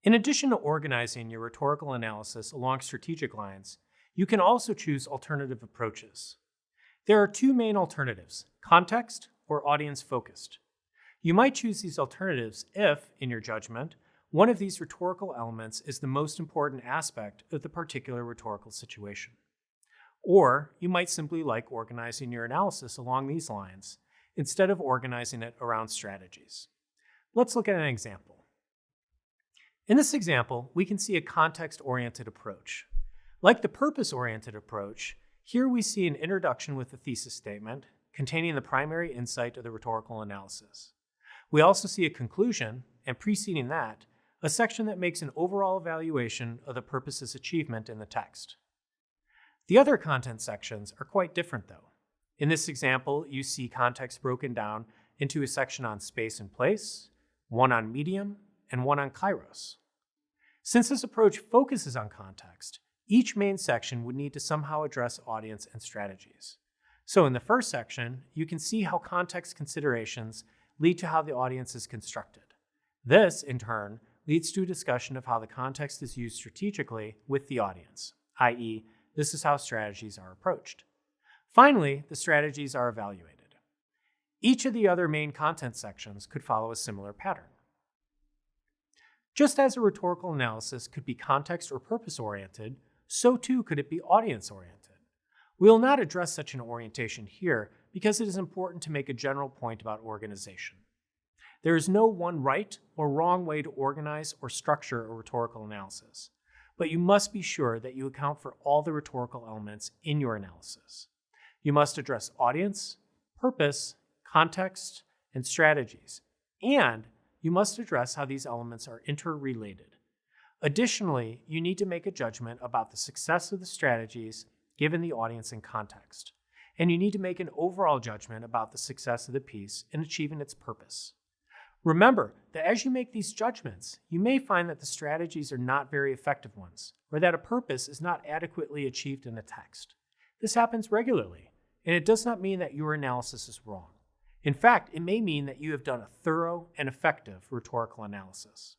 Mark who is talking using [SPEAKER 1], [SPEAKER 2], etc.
[SPEAKER 1] In addition to organizing your rhetorical analysis along strategic lines, you can also choose alternative approaches. There are two main alternatives: context or audience-focused. You might choose these alternatives if, in your judgment, one of these rhetorical elements is the most important aspect of the particular rhetorical situation. Or you might simply like organizing your analysis along these lines instead of organizing it around strategies. Let's look at an example. In this example, we can see a context-oriented approach. Like the purpose-oriented approach, here we see an introduction with a thesis statement containing the primary insight of the rhetorical analysis. We also see a conclusion, and preceding that, a section that makes an overall evaluation of the purpose's achievement in the text. The other content sections are quite different though. In this example, you see context broken down into a section on space and place, one on medium, and one on kairos. Since this approach focuses on context, each main section would need to somehow address audience and strategies. So in the first section, you can see how context considerations lead to how the audience is constructed. This, in turn, leads to a discussion of how the context is used strategically with the audience, i.e., this is how strategies are approached. Finally, the strategies are evaluated. Each of the other main content sections could follow a similar pattern. Just as a rhetorical analysis could be context or purpose-oriented, so too could it be audience-oriented. We will not address such an orientation here because it is important to make a general point about organization. There is no one right or wrong way to organize or structure a rhetorical analysis, but you must be sure that you account for all the rhetorical elements in your analysis. You must address audience, purpose, context, and strategies, and you must address how these elements are interrelated. Additionally, you need to make a judgment about the success of the strategies given the audience and context, and you need to make an overall judgment about the success of the piece in achieving its purpose. Remember that as you make these judgments, you may find that the strategies are not very effective ones, or that a purpose is not adequately achieved in a text. This happens regularly, and it does not mean that your analysis is wrong. In fact, it may mean that you have done a thorough and effective rhetorical analysis.